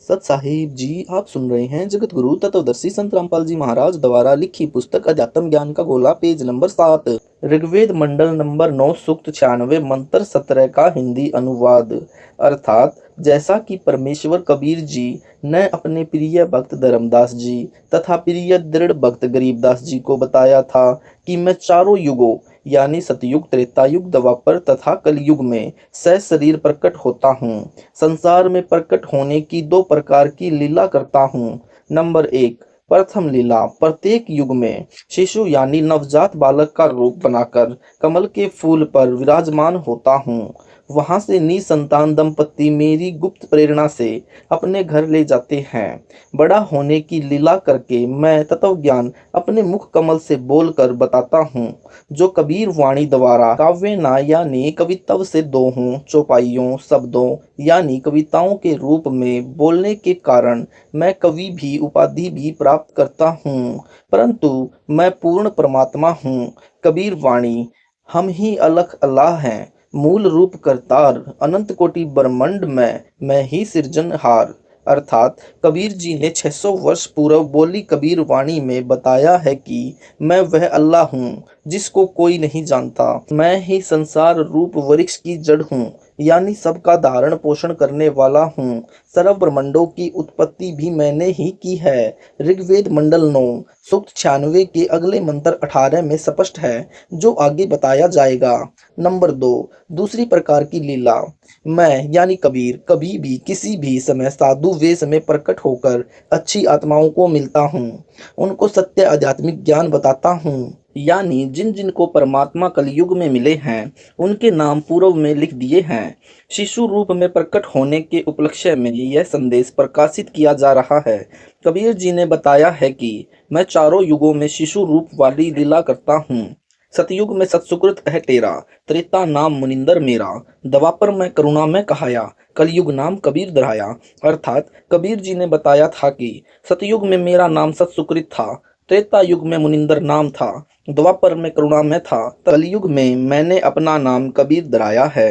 सत साहिब जी, आप सुन रहे हैं जगत गुरु तत्वदर्शी संत रामपाल जी महाराज द्वारा लिखी पुस्तक अध्यात्म ज्ञान का गोला, पेज नंबर 7। ऋग्वेद मंडल नंबर 9, सूक्त 96, मंत्र 17 का हिंदी अनुवाद। अर्थात जैसा कि परमेश्वर कबीर जी ने अपने प्रिय भक्त धर्मदास जी तथा प्रिय दृढ़ भक्त गरीबदास जी को बताया था कि मैं चारों युगों यानी सतयुग, त्रेतायुग, द्वापर तथा कलयुग में सशरीर प्रकट होता हूँ। संसार में प्रकट होने की दो प्रकार की लीला करता हूँ। नंबर 1, प्रथम लीला, प्रत्येक युग में शिशु यानी नवजात बालक का रूप बनाकर कमल के फूल पर विराजमान होता हूँ। वहां से निसंतान दंपति मेरी गुप्त प्रेरणा से अपने घर ले जाते हैं। बड़ा होने की लीला करके मैं तत्व ज्ञान अपने मुख कमल से बोलकर बताता हूँ, जो कबीर वाणी द्वारा काव्य ना यानी कवित्व से दोहों, चौपाइयों, शब्दों यानी कविताओं के रूप में बोलने के कारण मैं कवि भी उपाधि भी प्राप्त करता हूँ। परंतु मैं पूर्ण परमात्मा हूँ। कबीर वाणी, हम ही अलख अल्लाह हैं, मूल रूप करतार, अनंत कोटि ब्रह्मांड में मैं ही सृजनहार। अर्थात कबीर जी ने 600 वर्ष पूर्व बोली कबीर वाणी में बताया है कि मैं वह अल्लाह हूँ जिसको कोई नहीं जानता। मैं ही संसार रूप वृक्ष की जड़ हूँ, यानी सबका धारण पोषण करने वाला हूँ। सर्व ब्रह्मांडों की उत्पत्ति भी मैंने ही की है। ऋग्वेद मंडल 9, सूक्त 96 के अगले मंत्र 18 में स्पष्ट है, जो आगे बताया जाएगा। नंबर 2, दूसरी प्रकार की लीला, मैं यानी कबीर कभी भी किसी भी समय साधु वेश में प्रकट होकर अच्छी आत्माओं को मिलता हूँ, उनको सत्य आध्यात्मिक ज्ञान बताता हूँ। यानी जिन जिन को परमात्मा कलयुग में मिले हैं उनके नाम पूर्व में लिख दिए हैं। शिशु रूप में प्रकट होने के उपलक्ष्य में यह संदेश प्रकाशित किया जा रहा है। कबीर जी ने बताया है कि मैं चारों युगों में शिशु रूप वाली लीला करता हूँ। सतयुग में सत्सुकृत है तेरा, त्रेता नाम मुनिंदर मेरा, द्वापर में करुणा में कहाया, कलयुग नाम कबीर धराया। अर्थात कबीर जी ने बताया था कि सतयुग में मेरा नाम सत्सुकृत था, त्रेता युग में मुनिंदर नाम था, द्वापर में करुणा में था, कलयुग में मैंने अपना नाम कबीर धराया है।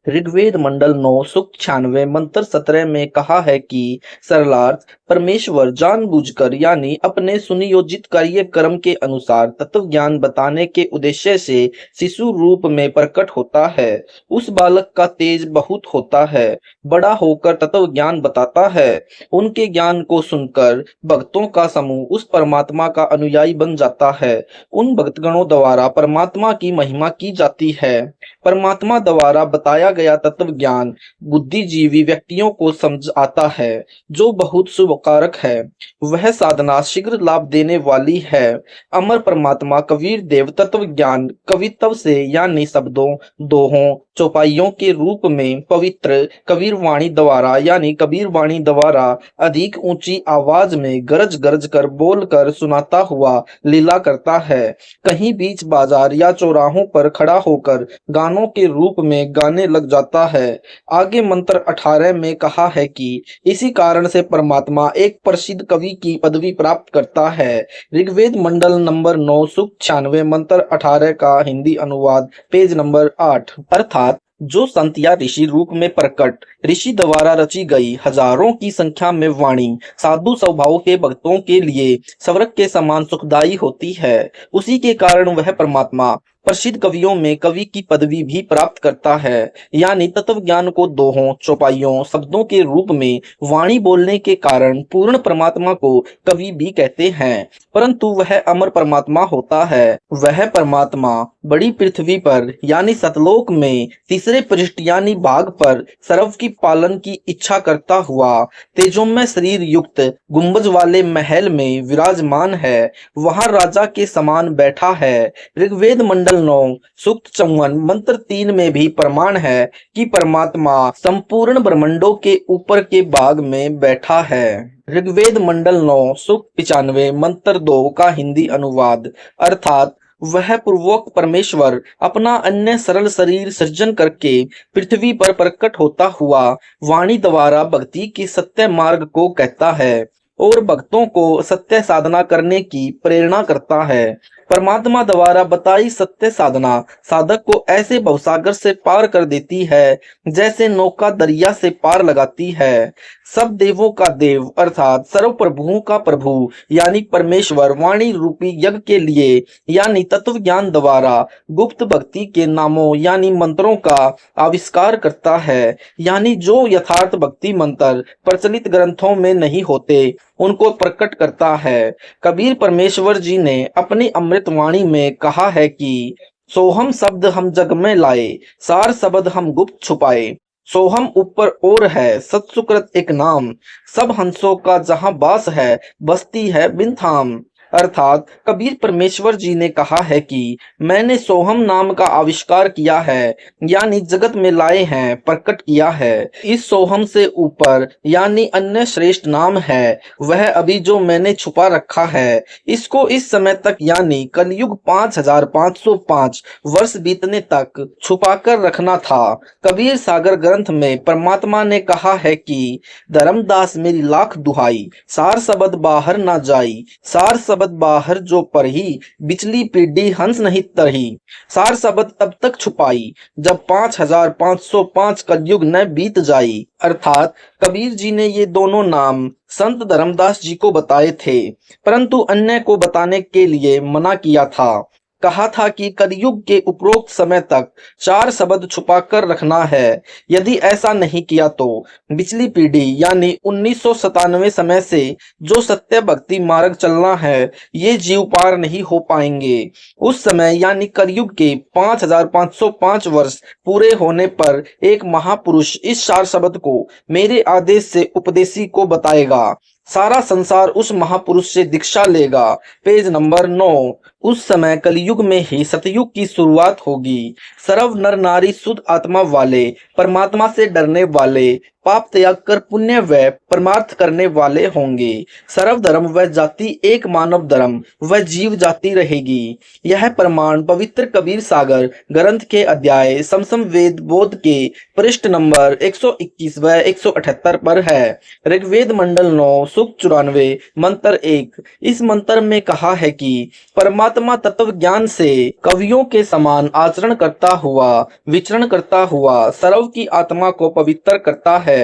ऋग्वेद मंडल 9, सूक्त 96, मंत्र 17 में कहा है कि सरलार्थ परमेश्वर जानबूझकर यानी अपने सुनियोजित कार्यक्रम के अनुसार तत्व ज्ञान बताने के उद्देश्य से शिशु रूप में प्रकट होता है। उस बालक का तेज बहुत होता है, बड़ा होकर तत्व ज्ञान बताता है। उनके ज्ञान को सुनकर भक्तों का समूह उस परमात्मा का अनुयायी बन जाता है। उन भक्तगणों द्वारा परमात्मा की महिमा की जाती है। परमात्मा द्वारा बताया गया तत्व ज्ञान बुद्धिजीवी व्यक्तियों को समझ आता है, जो बहुत शुभकारक है। वह साधना शीघ्र लाभ देने वाली है। अमर परमात्मा कबीर देव तत्व ज्ञान कवित्व से यानी शब्दों, दोहों, चौपाइयों के रूप में पवित्र कबीर वाणी द्वारा यानी कबीर वाणी द्वारा अधिक ऊंची आवाज में गरज गरज कर बोलकर सुनाता हुआ लीला करता है। कहीं बीच बाजार या चौराहों पर खड़ा होकर गानों के रूप में गाने लग जाता है। आगे मंत्र 18 में कहा है कि इसी कारण से परमात्मा एक प्रसिद्ध कवि की पदवी प्राप्त करता है। ऋग्वेद मंडल नंबर 9, सूक्त 96, मंत्र 18 का हिंदी अनुवाद, पेज नंबर 8। अर्थात जो संत या ऋषि रूप में प्रकट ऋषि द्वारा रची गई हजारों की संख्या में वाणी साधु स्वभाव के भक्तों के लिए स्वर्ग के समान सुखदायी होती है, उसी के कारण वह परमात्मा प्रसिद्ध कवियों में कवि की पदवी भी प्राप्त करता है। यानी तत्व ज्ञान को दोहों, चौपाइयों, शब्दों के रूप में वाणी बोलने के कारण पूर्ण परमात्मा को कवि भी कहते हैं। परंतु वह अमर परमात्मा होता है। वह परमात्मा बड़ी पृथ्वी पर यानी सतलोक में तीसरे पृष्ठ यानी भाग पर सर्व की पालन की इच्छा करता हुआ तेजोमय शरीर युक्त गुंबज वाले महल में विराजमान है। वहां राजा के समान बैठा है। ऋग्वेद मंडल 9, सूक्त 54, मंत्र 3 में भी प्रमाण है कि परमात्मा संपूर्ण ब्रह्मांडों के ऊपर के भाग में बैठा है। ऋग्वेद मंडल 9, सूक्त 95, मंत्र 2 का हिंदी अनुवाद। अर्थात वह पूर्वोक्त परमेश्वर अपना अन्य सरल शरीर सृजन करके पृथ्वी पर प्रकट होता हुआ वाणी द्वारा भक्ति के सत्य मार्ग को कहता है और भक्तों को सत्य साधना करने की प्रेरणा करता है। परमात्मा द्वारा बताई सत्य साधना साधक को ऐसे भवसागर से पार कर देती है जैसे नौका दरिया से पार लगाती है। सब देवों का देव अर्थात सर्व प्रभुओं का प्रभु यानी परमेश्वर वाणी रूपी यज्ञ के लिए यानी तत्व ज्ञान द्वारा गुप्त भक्ति के नामों यानी मंत्रों का आविष्कार करता है। यानी जो यथार्थ भक्ति मंत्र प्रचलित ग्रंथों में नहीं होते उनको प्रकट करता है। कबीर परमेश्वर जी ने अपनी अमृत वाणी में कहा है कि सोहम शब्द हम जग में लाए, सार शब्द हम गुप्त छुपाए। सोहम ऊपर और है सत्सुकृत एक नाम, सब हंसों का जहां बास है बसती है बिन थाम। अर्थात कबीर परमेश्वर जी ने कहा है कि मैंने सोहम नाम का आविष्कार किया है यानी जगत में लाए हैं, प्रकट किया है। इस सोहम से ऊपर यानी अन्य श्रेष्ठ नाम है वह अभी जो मैंने छुपा रखा है। इसको इस समय तक यानी कलयुग 5505 वर्ष बीतने तक छुपा कर रखना था। कबीर सागर ग्रंथ में परमात्मा ने कहा है कि धर्मदास मेरी लाख दुहाई, सार शब्द बाहर ना जाई, सार शब्द बाहर जो पढ़ी, बिचली पीढ़ी हंस नहीं तरही। सार शब्द तब तक छुपाई जब 5505 कलयुग न बीत जाई। अर्थात कबीर जी ने ये दोनों नाम संत धर्मदास जी को बताए थे परंतु अन्य को बताने के लिए मना किया था। कहा था कि कलयुग के उपरोक्त समय तक चार शब्द छुपा कर रखना है। यदि ऐसा नहीं किया तो पिछली पीढ़ी यानी 1997 समय से जो सत्य भक्ति मार्ग चलना है ये जीव पार नहीं हो पाएंगे। उस समय यानी कलयुग के 5505 वर्ष पूरे होने पर एक महापुरुष इस चार शब्द को मेरे आदेश से उपदेशी को बताएगा। सारा संसार उस महापुरुष से दीक्षा लेगा। Page number 9। उस समय कलयुग में ही सतयुग की शुरुआत होगी। सर्व नर नारी शुद्ध आत्मा वाले, परमात्मा से डरने वाले, पाप त्याग कर पुण्य व परमार्थ करने वाले होंगे। सर्व धर्म व जाति एक मानव धर्म व जीव जाति रहेगी। यह प्रमाण पवित्र कबीर सागर ग्रंथ के अध्याय समसम वेद बोध के पृष्ठ नंबर 121 व 178 पर है। ऋग्वेद मंडल 9 सूक्त 94 मंत्र 1। इस मंत्र में कहा है कि परमात्मा तत्व ज्ञान से कवियों के समान आचरण करता हुआ विचरण करता हुआ सर्व की आत्मा को पवित्र करता है।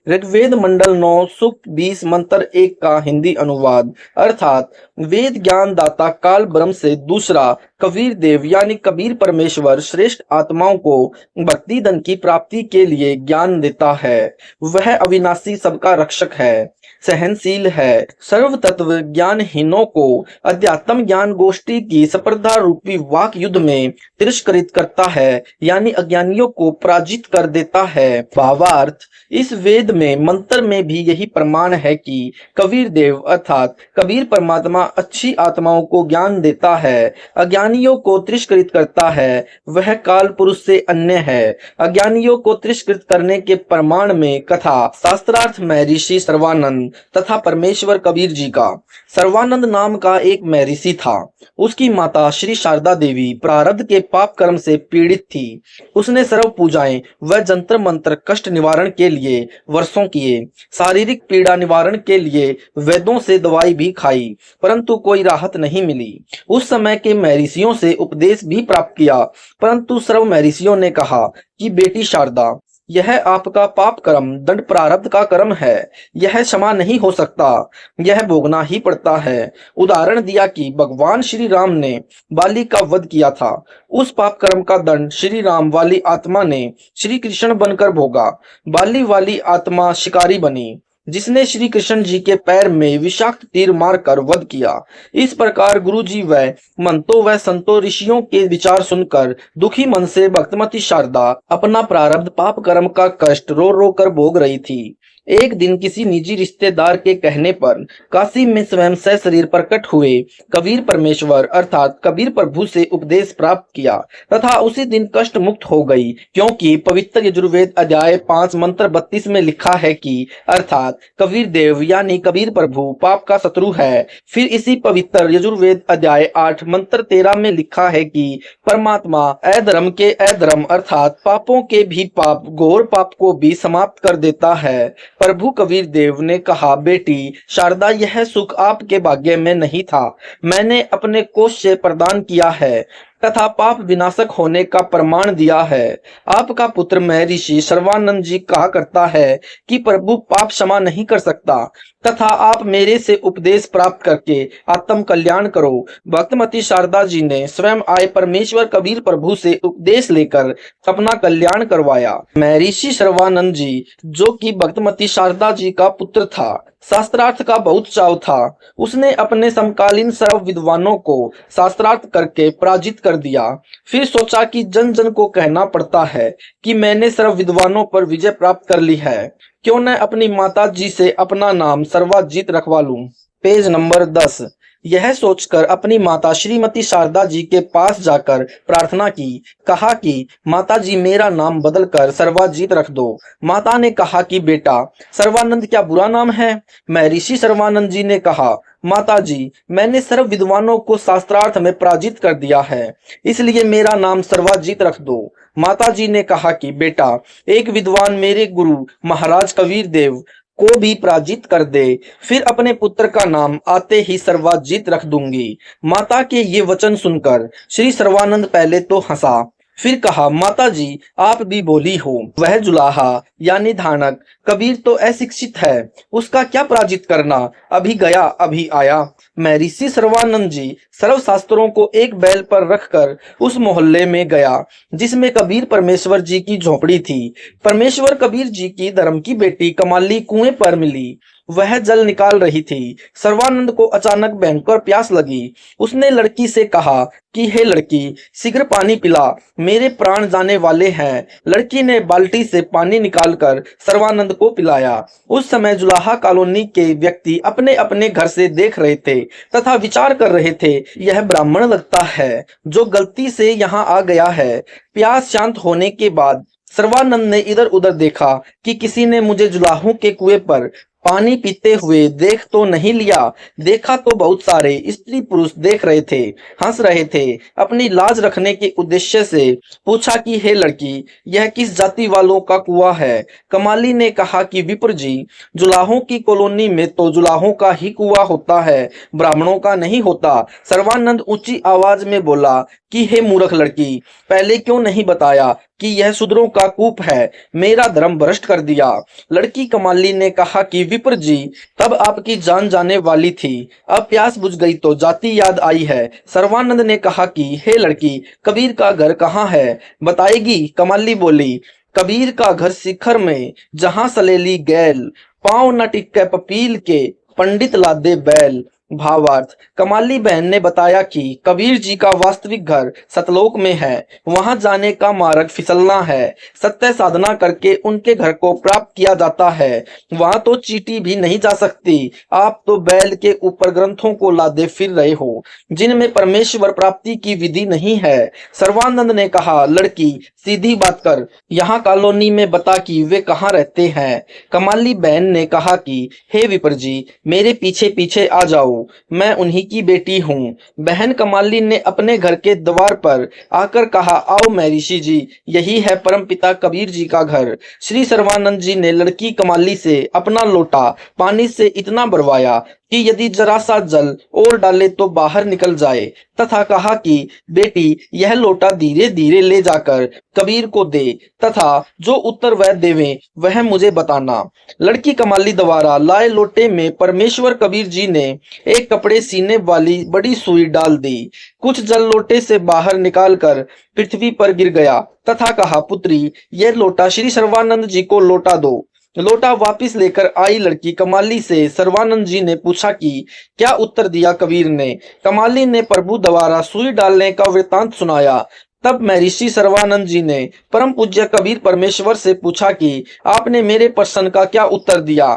ऋग्वेद मंडल 9 सूक्त 20 मंत्र 1 का हिंदी अनुवाद। अर्थात वेद ज्ञान दाता काल ब्रह्म से दूसरा कबीर देव यानी कबीर परमेश्वर श्रेष्ठ आत्माओं को भक्ति धन की प्राप्ति के लिए ज्ञान देता है। वह अविनाशी सबका रक्षक है, सहनशील है। सर्व तत्व ज्ञानहीनों को अध्यात्म ज्ञान गोष्ठी की स्पर्धा रूपी वाक युद्ध में तिरस्कृत करता है यानी अज्ञानियों को पराजित कर देता है। भावार्थ इस वेद में मंत्र में भी यही प्रमाण है कि कबीर देव अर्थात कबीर परमात्मा अच्छी आत्माओं को ज्ञान देता है, अज्ञानियों को तिरस्कृत करता है। वह काल पुरुष से अन्य है। अज्ञानियों को तिरस्कृत करने के प्रमाण में कथा शास्त्रार्थ में ऋषि सर्वानंद तथा परमेश्वर कबीर जी का। सर्वानंद नाम का एक महर्षि था। उसकी माता श्री शारदा देवी प्रारब्ध के पाप कर्म से पीड़ित थी। उसने सर्व पूजाएं व जंत्र मंत्र कष्ट निवारण के लिए वर्षों किए। शारीरिक पीड़ा निवारण के लिए वेदों से दवाई भी खाई परंतु कोई राहत नहीं मिली। उस समय के महर्षियों से उपदेश भी प्राप्त किया परंतु सर्व महर्षियों ने कहा कि बेटी शारदा, यह आपका पाप कर्म दंड प्रारब्ध का कर्म है, यह क्षमा नहीं हो सकता, यह भोगना ही पड़ता है। उदाहरण दिया कि भगवान श्री राम ने बाली का वध किया था। उस पाप कर्म का दंड श्री राम वाली आत्मा ने श्री कृष्ण बनकर भोगा। बाली वाली आत्मा शिकारी बनी जिसने श्री कृष्ण जी के पैर में विषाक्त तीर मारकर वध किया। इस प्रकार गुरु जी व मंतो व संतो ऋषियों के विचार सुनकर दुखी मन से भक्तमती शारदा अपना प्रारब्ध पाप कर्म का कष्ट रो रो कर भोग रही थी। एक दिन किसी निजी रिश्तेदार के कहने पर काशी में स्वयं सशरीर प्रकट हुए कबीर परमेश्वर अर्थात कबीर प्रभु से उपदेश प्राप्त किया तथा उसी दिन कष्ट मुक्त हो गई, क्योंकि पवित्र यजुर्वेद अध्याय 5 मंत्र 32 में लिखा है कि अर्थात कबीर देव यानी कबीर प्रभु पाप का शत्रु है। फिर इसी पवित्र यजुर्वेद अध्याय 8 मंत्र 13 में लिखा है कि परमात्मा अधर्म के अधर्म अर्थात पापों के भी पाप घोर पाप को भी समाप्त कर देता है। प्रभु कबीर देव ने कहा, बेटी शारदा, यह सुख आपके भाग्य में नहीं था, मैंने अपने कोष से प्रदान किया है तथा पाप विनाशक होने का प्रमाण दिया है। आपका पुत्र महर्षि सर्वानंद जी कहा करता है कि प्रभु पाप क्षमा नहीं कर सकता तथा आप मेरे से उपदेश प्राप्त करके आत्म कल्याण करो। भक्तमती शारदा जी ने स्वयं आए परमेश्वर कबीर प्रभु से उपदेश लेकर अपना कल्याण करवाया। महर्षि सर्वानंद जी, जो कि भक्तमती शारदा जी का पुत्र था, शास्त्रार्थ का बहुत चाव था। उसने अपने समकालीन सर्व विद्वानों को शास्त्रार्थ करके पराजित कर दिया। फिर सोचा कि जन जन को कहना पड़ता है कि मैंने सर्व विद्वानों पर विजय प्राप्त कर ली है, क्यों न अपनी माता जी से अपना नाम सर्वाजीत रखवा लूं। Page number 10। यह सोचकर अपनी माता श्रीमती शारदा जी के पास जाकर प्रार्थना की। कहा कि माता जी, मेरा नाम बदलकर सर्वाजीत रख दो। माता ने कहा कि बेटा, सर्वानंद क्या बुरा नाम है? महर्षि सर्वानंद जी ने कहा, माता जी, मैंने सर्व विद्वानों को शास्त्रार्थ में पराजित कर दिया है, इसलिए मेरा नाम सर्वाजीत रख दो। माता जी ने कहा कि बेटा, एक विद्वान मेरे गुरु महाराज कबीर देव को भी पराजित कर दे, फिर अपने पुत्र का नाम आते ही सर्वाजीत रख दूंगी। माता के ये वचन सुनकर श्री सर्वानंद पहले तो हंसा, फिर कहा, माता जी, आप भी बोली हो। वह जुलाहा यानी धानक कबीर तो अशिक्षित है, उसका क्या पराजित करना, अभी गया अभी आया। महर्षि सर्वानंद जी सर्व शास्त्रों को एक बैल पर रखकर उस मोहल्ले में गया जिसमें कबीर परमेश्वर जी की झोपड़ी थी। परमेश्वर कबीर जी की धर्म की बेटी कमाली कुएं पर मिली। वह जल निकाल रही थी। सर्वानंद को अचानक भयंकर प्यास लगी। उसने लड़की से कहा कि हे लड़की, शीघ्र पानी पिला, मेरे प्राण जाने वाले हैं। लड़की ने बाल्टी से पानी निकालकर सर्वानंद को पिलाया। उस समय जुलाहा कॉलोनी के व्यक्ति अपने अपने घर से देख रहे थे तथा विचार कर रहे थे, यह ब्राह्मण लगता है जो गलती से यहाँ आ गया है। प्यास शांत होने के बाद सर्वानंद ने इधर उधर देखा कि किसी ने मुझे जुलाहों के कुएं पर पानी पीते हुए देख तो नहीं लिया। देखा तो बहुत सारे स्त्री पुरुष देख रहे थे, हंस रहे थे। अपनी लाज रखने के उद्देश्य से पूछा कि हे लड़की, यह किस जाति वालों का कुआं है? कमाली ने कहा कि विप्र जी, जुलाहों की कॉलोनी में तो जुलाहों का ही कुआं होता है, ब्राह्मणों का नहीं होता। सर्वानंद ऊंची आवाज में बोला कि हे मूर्ख लड़की, पहले क्यों नहीं बताया कि यह शूद्रों का कूप है? मेरा धर्म भ्रष्ट कर दिया। लड़की कमाली ने कहा कि विप्र जी, तब आपकी जान जाने वाली थी, अब प्यास बुझ गई तो जाति याद आई है। सर्वानंद ने कहा कि हे लड़की, कबीर का घर कहाँ है, बताएगी? कमाली बोली, कबीर का घर शिखर में, जहां सलेली गैल, पांव न टिके पपील के, पंडित लादे बैल। भावार्थ, कमाली बहन ने बताया कि कबीर जी का वास्तविक घर सतलोक में है, वहां जाने का मार्ग फिसलना है, सत्य साधना करके उनके घर को प्राप्त किया जाता है, वहां तो चींटी भी नहीं जा सकती। आप तो बैल के ऊपर ग्रंथों को लादे फिर रहे हो जिनमें परमेश्वर प्राप्ति की विधि नहीं है। सर्वानंद ने कहा, लड़की सीधी बात कर, यहाँ कॉलोनी में बता कि वे कहाँ रहते हैं। कमाली बहन ने कहा कि हे विप्र जी, मेरे पीछे पीछे आ जाओ, मैं उन्हीं की बेटी हूँ। बहन कमाली ने अपने घर के द्वार पर आकर कहा, आओ महर्षि जी, यही है परमपिता कबीर जी का घर। श्री सर्वानंद जी ने लड़की कमाली से अपना लोटा पानी से इतना भरवाया कि यदि जरा सा जल और डाले तो बाहर निकल जाए, तथा कहा कि बेटी, यह लोटा धीरे धीरे ले जाकर कबीर को दे तथा जो उत्तर वह देवे वह मुझे बताना। लड़की कमाली द्वारा लाए लोटे में परमेश्वर कबीर जी ने एक कपड़े सीने वाली बड़ी सुई डाल दी। कुछ जल लोटे से बाहर निकालकर पृथ्वी पर गिर गया तथा कहा, पुत्री, यह लोटा श्री सर्वानंद जी को लौटा दो। लोटा वापिस लेकर आई लड़की कमाली से सर्वानंद जी ने पूछा कि क्या उत्तर दिया कबीर ने। कमाली ने प्रभु द्वारा सुई डालने का वृतांत सुनाया। तब महर्षि सर्वानंद जी ने परम पूज्य कबीर परमेश्वर से पूछा कि आपने मेरे प्रश्न का क्या उत्तर दिया।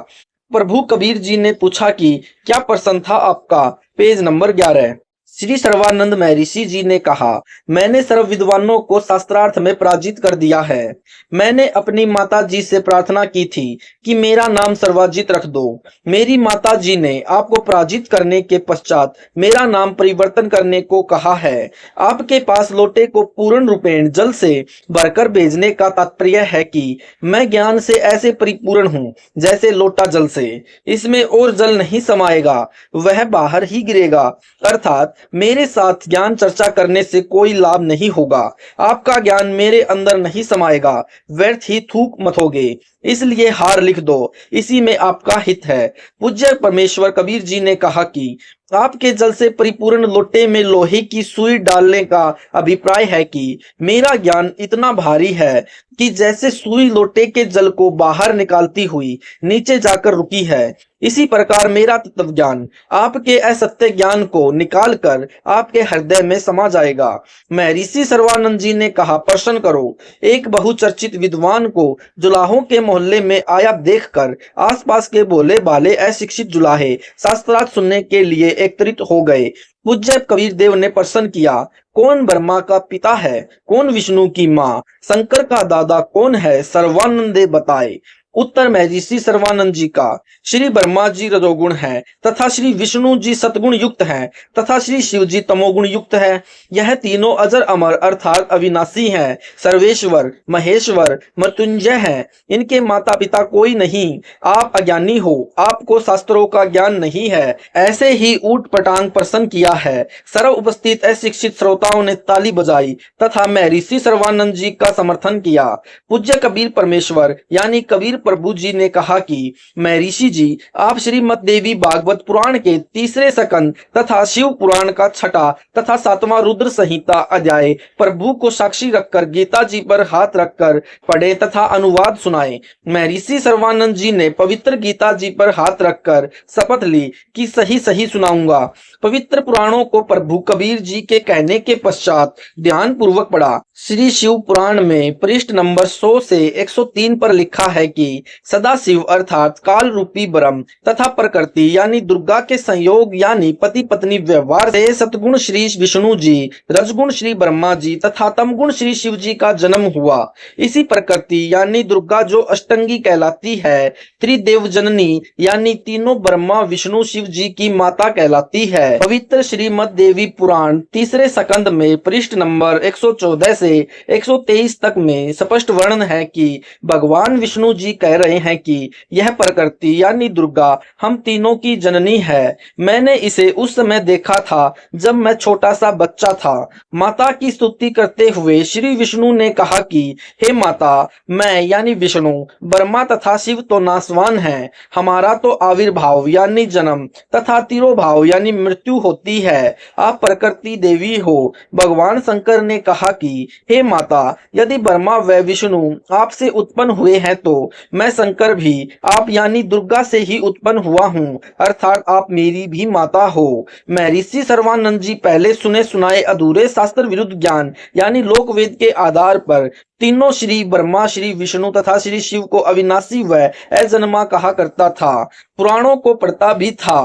प्रभु कबीर जी ने पूछा कि क्या प्रश्न था आपका। Page number 11। श्री सर्वानंद महर्षि जी ने कहा, मैंने सर्व विद्वानों को शास्त्रार्थ में पराजित कर दिया है। मैंने अपनी माता जी से प्रार्थना की थी कि मेरा नाम सर्वाजित रख दो। मेरी माता जी ने आपको पराजित करने के पश्चात मेरा नाम परिवर्तन करने को कहा है। आपके पास लोटे को पूर्ण रूपेण जल से भरकर भेजने का तात्पर्य है कि मैं ज्ञान से ऐसे परिपूर्ण हूँ जैसे लोटा जल से। इसमें और जल नहीं समाएगा, वह बाहर ही गिरेगा। अर्थात मेरे साथ ज्ञान चर्चा करने से कोई लाभ नहीं होगा। आपका ज्ञान मेरे अंदर नहीं समाएगा, व्यर्थ ही थूक मथोगे। इसलिए हार लिख दो, इसी में आपका हित है। पूज्य परमेश्वर कबीर जी ने कहा कि आपके जल से परिपूर्ण लोटे में लोहे की सुई डालने का अभिप्राय है कि मेरा ज्ञान इतना भारी है कि जैसे सुई लोटे के जल को बाहर निकालती हुई नीचे जाकर रुकी है, इसी प्रकार मेरा तत्व ज्ञान आपके असत्य ज्ञान को निकालकर आपके हृदय में समा जाएगा। महर्षि सर्वानंद जी ने कहा, प्रश्न करो। एक बहुचर्चित विद्वान को जुलाहों के मोहल्ले में आया देखकर आसपास के भोले भाले अशिक्षित जुलाहे शास्त्रार्थ सुनने के लिए एकत्रित हो गए। पूज्य कबीर देव ने प्रश्न किया, कौन ब्रह्मा का पिता है, कौन विष्णु की माँ, शंकर का दादा कौन है, सर्वानंद बताए। उत्तर महर्षि सर्वानंद जी का, श्री ब्रह्मा जी रजोगुण है तथा श्री विष्णु जी सतगुण युक्त हैं तथा श्री शिव जी तमोगुण युक्त है। यह तीनों अजर अमर अर्थात अविनाशी हैं, सर्वेश्वर, महेश्वर, मृत्युंजय हैं। इनके माता पिता कोई नहीं। आप अज्ञानी हो, आपको शास्त्रों का ज्ञान नहीं है। ऐसे ही ऊट पटांग प्रश्न किया है। सर्व उपस्थित अशिक्षित श्रोताओं ने ताली बजाई तथा महर्षि सर्वानंद जी का समर्थन किया। पूज्य कबीर परमेश्वर यानी कबीर प्रभु जी ने कहा कि महर्षि जी, आप श्रीमद देवी भागवत पुराण के तीसरे स्कंद तथा शिव पुराण का छठा तथा सातवां रुद्र संहिता अध्याय प्रभु को साक्षी रखकर गीता जी पर हाथ रखकर पढ़े तथा अनुवाद सुनाए। महर्षि सर्वानंद जी ने पवित्र गीता जी पर हाथ रखकर शपथ ली कि सही सही सुनाऊंगा। पवित्र पुराणों को प्रभु कबीर जी के कहने के पश्चात ध्यान पूर्वक पढ़ा। श्री शिव पुराण में पृष्ठ नंबर 100 से 103 पर लिखा है कि सदा शिव अर्थात काल रूपी ब्रह्म तथा प्रकृति यानी दुर्गा के संयोग यानी पति पत्नी व्यवहार से सतगुण श्री विष्णु जी, रजगुण श्री ब्रह्मा जी तथा तमगुण श्री शिव जी का जन्म हुआ। इसी प्रकृति यानी दुर्गा जो अष्टंगी कहलाती है, त्रिदेव जननी यानी तीनों ब्रह्मा विष्णु शिव जी की माता कहलाती है। पवित्र श्रीमद देवी पुराण तीसरे स्कंद में पृष्ठ नंबर 114 से 123 तक में स्पष्ट वर्णन है कि भगवान विष्णु जी कह रहे हैं कि यह प्रकृति यानी दुर्गा हम तीनों की जननी है। मैंने इसे उस समय देखा था जब मैं छोटा सा बच्चा था। माता की स्तुति करते हुए श्री विष्णु ने कहा कि हे माता, मैं यानी विष्णु, ब्रह्मा तथा शिव तो नासवान हैं, हमारा तो आविर्भाव यानी जन्म तथा तिरोभाव यानी मृत्यु होती है। आप प्रकृति देवी हो। भगवान शंकर ने कहा कि हे माता, यदि ब्रह्मा व विष्णु आपसे उत्पन्न हुए हैं तो मैं शंकर भी आप यानी दुर्गा से ही उत्पन्न हुआ हूँ, अर्थात आप मेरी भी माता हो। महर्षि सर्वानंद जी पहले सुने सुनाए अधूरे शास्त्र विरुद्ध ज्ञान यानी लोकवेद के आधार पर तीनों श्री ब्रह्मा, श्री विष्णु तथा श्री शिव को अविनाशी व अजन्मा कहा करता था। पुराणों को पढ़ता भी था।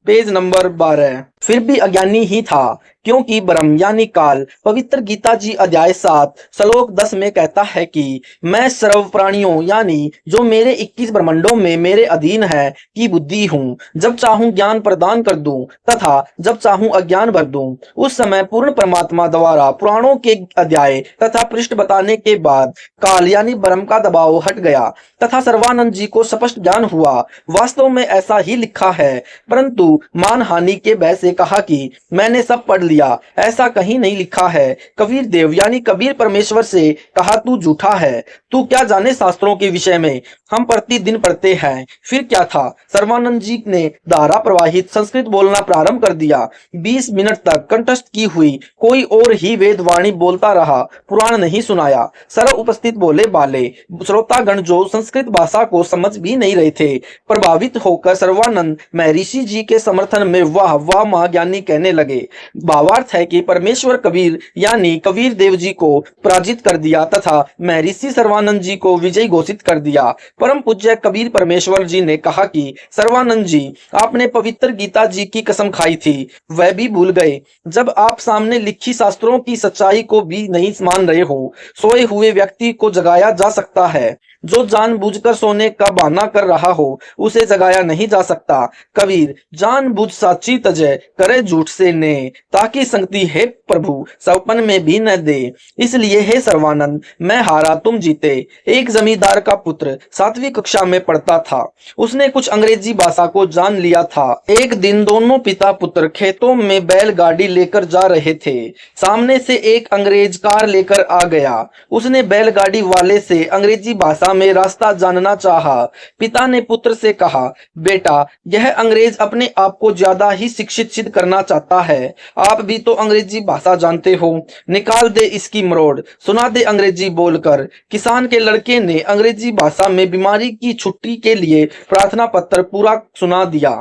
Page number 12। फिर भी अज्ञानी ही था, क्योंकि ब्रह्म यानी काल पवित्र गीता जी अध्याय 7 श्लोक 10 में कहता है कि मैं सर्व प्राणियों यानी जो मेरे 21 ब्रह्मांडों में मेरे अधीन है की बुद्धि हूँ। जब चाहूं ज्ञान प्रदान कर दूं तथा जब चाहूं अज्ञान भर दूं। उस समय पूर्ण परमात्मा द्वारा पुराणों के अध्याय तथा पृष्ठ बताने के बाद काल यानी ब्रह्म का दबाव हट गया तथा सर्वानंद जी को स्पष्ट ज्ञान हुआ। वास्तव में ऐसा ही लिखा है, परंतु मानहानि के भय से कहा कि मैंने सब पढ़ लिया। ऐसा कहीं नहीं लिखा है। कबीर देव यानी कबीर परमेश्वर से कहा, तू झूठा है, तू क्या जाने शास्त्रों के विषय में, हम प्रतिदिन पढ़ते हैं। फिर क्या था, सर्वानंद जी ने धारा प्रवाहित संस्कृत बोलना प्रारंभ कर दिया। 20 मिनट तक कंठस्थ की हुई कोई और ही वेद वाणी बोलता रहा, पुराण नहीं सुनाया। सर्व उपस्थित बोले बाले श्रोतागण जो संस्कृत भाषा को समझ भी नहीं रहे थे, प्रभावित होकर सर्वानंद महर्षि जी के समर्थन में वाह वाह महाज्ञानी कहने लगे। भावार्थ है कि परमेश्वर कबीर यानी कबीर देव जी को पराजित कर दिया तथा महर्षि सर्वानंद जी को विजयी घोषित कर दिया। परम पूज्य कबीर परमेश्वर जी ने कहा कि सर्वानंद जी, आपने पवित्र गीता जी की कसम खाई थी, वह भी भूल गए। जब आप सामने लिखी शास्त्रों की सच्चाई को भी नहीं मान रहे हो, सोए हुए व्यक्ति को जगाया जा सकता है, जो जानबूझकर सोने का बहाना कर रहा हो उसे जगाया नहीं जा सकता। कबीर, जानबूझ साची तजय करे झूठ से ने, ताकि संगति है प्रभु सपन में भी न दे। इसलिए हे सर्वानंद, मैं हारा तुम जीते। एक जमींदार का पुत्र 7वीं कक्षा में पढ़ता था। उसने कुछ अंग्रेजी भाषा को जान लिया था। एक दिन दोनों पिता पुत्र खेतों में बैलगाड़ी लेकर जा रहे थे। सामने से एक अंग्रेज कार लेकर आ गया। उसने बैलगाड़ी वाले से अंग्रेजी भाषा में रास्ता जानना चाहा। पिता ने पुत्र से कहा, बेटा, यह अंग्रेज अपने आप को ज्यादा ही शिक्षित सिद्ध करना चाहता है। आप भी तो अंग्रेजी भाषा जानते हो, निकाल दे इसकी मरोड़, सुना दे अंग्रेजी बोलकर। किसान के लड़के ने अंग्रेजी भाषा में बीमारी की छुट्टी के लिए प्रार्थना पत्र पूरा सुना दिया।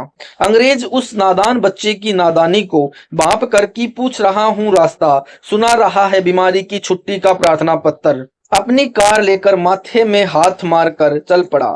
अंग्रेज उस नादान बच्चे की नादानी को भांप कर की पूछ रहा हूँ रास्ता, सुना रहा है बीमारी की छुट्टी का प्रार्थना पत्र। अपनी कार लेकर माथे में हाथ मारकर चल पड़ा।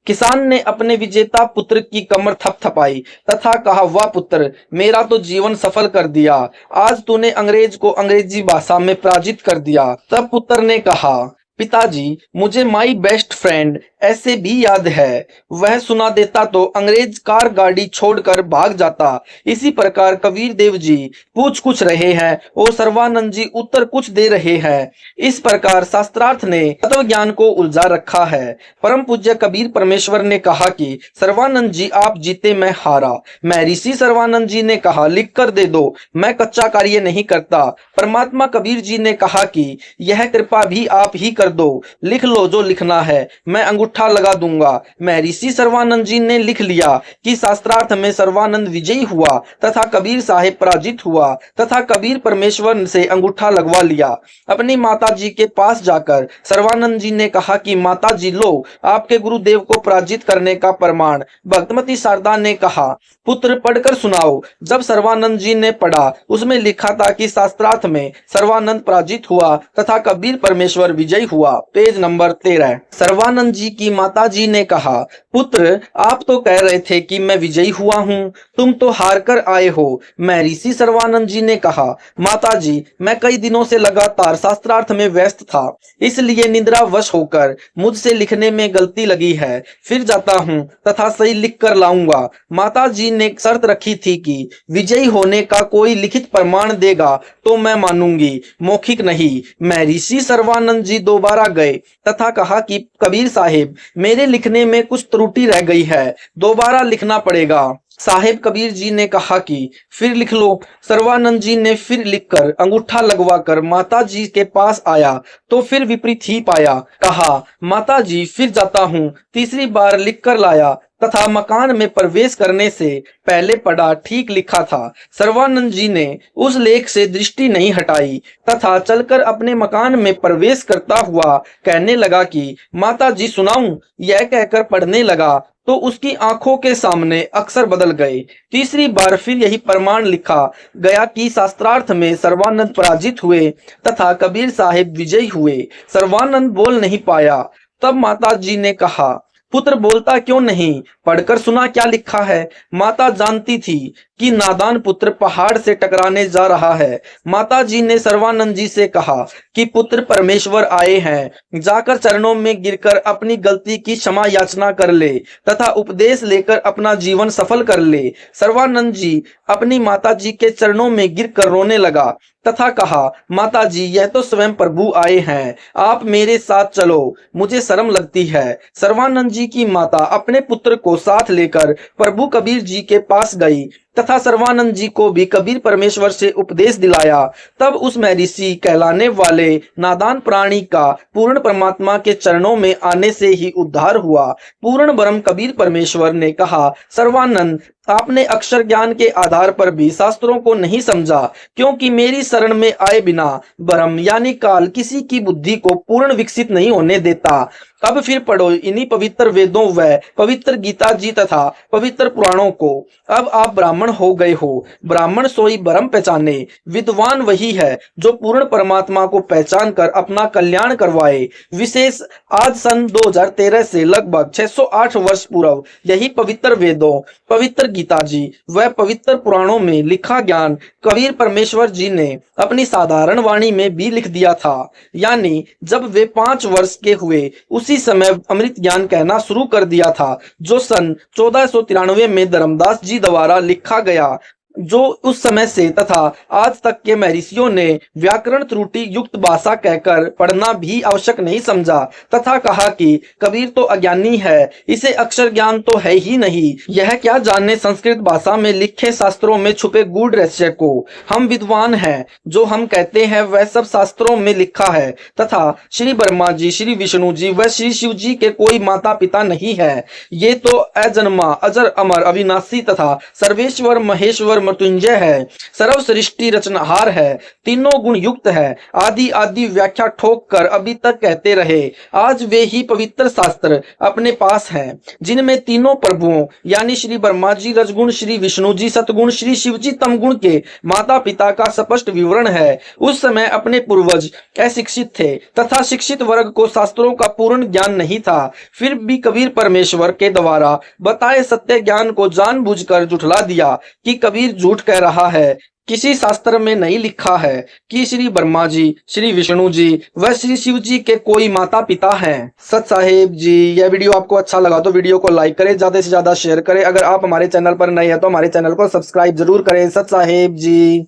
किसान ने अपने विजेता पुत्र की कमर थपथपाई तथा कहा, वाह पुत्र, मेरा तो जीवन सफल कर दिया। आज तूने अंग्रेज को अंग्रेजी भाषा में पराजित कर दिया। तब पुत्र ने कहा, पिताजी, मुझे माई बेस्ट फ्रेंड ऐसे भी याद है। वह सुना देता तो अंग्रेज कार गाड़ी छोड़कर भाग जाता। इसी प्रकार कबीर देव जी पूछ कुछ रहे हैं और सर्वानंद जी उत्तर कुछ दे रहे हैं। इस प्रकार शास्त्रार्थ ने तत्व ज्ञान को उलझा रखा है। परम पूज्य कबीर परमेश्वर ने कहा कि सर्वानंद जी आप जीते, मैं हारा। महर्षि सर्वानंद जी ने कहा, लिख कर दे दो, मैं कच्चा कार्य नहीं करता। परमात्मा कबीर जी ने कहा कि यह कृपा भी आप ही कर दो, लिख लो जो लिखना है, मैं अंगूठा लगा दूंगा। महर्षि सर्वानंद जी ने लिख लिया कि शास्त्रार्थ में सर्वानंद विजयी हुआ तथा कबीर साहेब पराजित हुआ तथा कबीर परमेश्वर से अंगूठा लगवा लिया। अपनी माता जी के पास जाकर सर्वानंद जी ने कहा कि माता जी, लो आपके गुरुदेव को पराजित करने का प्रमाण। भक्तमती शारदा ने कहा, पुत्र पढ़कर सुनाओ। जब सर्वानंद जी ने पढ़ा, उसमें लिखा था कि शास्त्रार्थ में सर्वानंद पराजित हुआ तथा कबीर परमेश्वर विजयी हुआ। Page number 13। सर्वानंद जी की माता जी ने कहा, पुत्र, आप तो कह रहे थे कि मैं विजयी हुआ हूँ, तुम तो हार कर आए हो। महर्षि सर्वानंद जी ने कहा, माता जी, मैं कई दिनों से लगातार शास्त्रार्थ में व्यस्त था, इसलिए निद्रावश होकर मुझसे लिखने में गलती लगी है। फिर जाता हूँ तथा सही लिख कर लाऊंगा। माता जी ने शर्त रखी थी कि विजयी होने का कोई लिखित प्रमाण देगा तो मैं मानूंगी, मौखिक नहीं। महर्षि सर्वानंद जी दोबारा गए तथा कहा कि कबीर साहेब, मेरे लिखने में कुछ त्रुटि रह गई है, दोबारा लिखना पड़ेगा। साहेब कबीर जी ने कहा कि फिर लिख लो। सर्वानंद जी ने फिर लिखकर अंगूठा लगवाकर माता जी के पास आया तो फिर विपरीत ही पाया। कहा, माता जी, फिर जाता हूँ। तीसरी बार लिख कर लाया तथा मकान में प्रवेश करने से पहले पढ़ा, ठीक लिखा था। सर्वानंद जी ने उस लेख से दृष्टि नहीं हटाई तथा चलकर अपने मकान में प्रवेश करता हुआ कहने लगा कि माता जी सुनाऊं। यह कहकर पढ़ने लगा तो उसकी आंखों के सामने अक्षर बदल गए। तीसरी बार फिर यही प्रमाण लिखा गया कि शास्त्रार्थ में सर्वानंद पराजित हुए तथा कबीर साहेब विजयी हुए। सर्वानंद बोल नहीं पाया। तब माता जी ने कहा, पुत्र बोलता क्यों नहीं, पढ़कर सुना क्या लिखा है। माता जानती थी कि नादान पुत्र पहाड़ से टकराने जा रहा है। माता जी ने सर्वानंद जी से कहा कि पुत्र परमेश्वर आए हैं, जाकर चरणों में गिरकर अपनी गलती की क्षमा याचना कर ले तथा उपदेश लेकर अपना जीवन सफल कर ले। सर्वानंद जी अपनी माता जी के चरणों में गिरकर रोने लगा तथा कहा, माता जी, यह तो स्वयं प्रभु आए हैं, आप मेरे साथ चलो, मुझे शर्म लगती है। सर्वानंद जी की माता अपने पुत्र को साथ लेकर प्रभु कबीर जी के पास गई तथा सर्वानंद जी को भी कबीर परमेश्वर से उपदेश दिलाया। तब उस महर्षि कहलाने वाले नादान प्राणी का पूर्ण परमात्मा के चरणों में आने से ही उद्धार हुआ। पूर्ण ब्रह्म कबीर परमेश्वर ने कहा, सर्वानंद, आपने अक्षर ज्ञान के आधार पर भी शास्त्रों को नहीं समझा, क्योंकि मेरी शरण में आए बिना ब्रह्म यानी काल किसी की बुद्धि को पूर्ण विकसित नहीं होने देता। अब फिर पढ़ो इन्हीं पवित्र वेदों व पवित्र गीता जी तथा पवित्र पुराणों को। अब आप ब्राह्मण हो गए हो। ब्राह्मण सोई ब्रह्म पहचाने। विद्वान वही है जो पूर्ण परमात्मा को पहचान कर अपना कल्याण करवाए। विशेष आज सन 2013 से लगभग 608 वर्ष पूर्व यही पवित्र वेदों, पवित्र गीता जी व पवित्र पुराणों में लिखा ज्ञान कबीर परमेश्वर जी ने अपनी साधारण वाणी में भी लिख दिया था। यानी जब वे 5 वर्ष के हुए उसी समय अमृत ज्ञान कहना शुरू कर दिया था, जो सन 1493 में धर्मदास जी द्वारा लिखा गया, जो उस समय से तथा आज तक के महर्षियों ने व्याकरण त्रुटि युक्त भाषा कहकर पढ़ना भी आवश्यक नहीं समझा तथा कहा कि कबीर तो अज्ञानी है, इसे अक्षर ज्ञान तो है ही नहीं, यह क्या जाने संस्कृत भाषा में लिखे शास्त्रों में छुपे गूढ़ रहस्य को। हम विद्वान हैं, जो हम कहते हैं वह सब शास्त्रों में लिखा है तथा श्री ब्रह्मा जी, श्री विष्णु जी व श्री शिव जी के कोई माता पिता नहीं है। ये तो अजन्मा, अजर, अमर, अविनाशी तथा सर्वेश्वर, महेश्वर, मृत्युंजय है, सर्व सृष्टि रचनहार है, तीनों गुण युक्त है, आदि आदि व्याख्या ठोक कर अभी तक कहते रहे। आज वे ही पवित्र शास्त्र अपने पास हैं, जिनमें तीनों प्रभुओं यानी श्री ब्रह्मा जी रजगुण, श्री विष्णु जी सतगुण, श्री शिव जी तमगुण के माता पिता का स्पष्ट विवरण है। उस समय अपने पूर्वज अशिक्षित थे तथा शिक्षित वर्ग को शास्त्रों का पूर्ण ज्ञान नहीं था, फिर भी कबीर परमेश्वर के द्वारा बताए सत्य ज्ञान को जानबूझकर झुठला दिया कि कबीर झूठ कह रहा है। किसी शास्त्र में नहीं लिखा है कि श्री ब्रह्मा जी, श्री विष्णु जी व श्री शिव जी के कोई माता पिता हैं। सत साहेब जी, यह वीडियो आपको अच्छा लगा तो वीडियो को लाइक करें, ज्यादा से ज्यादा शेयर करें। अगर आप हमारे चैनल पर नए हैं तो हमारे चैनल को सब्सक्राइब जरूर करें। सत साहेब जी।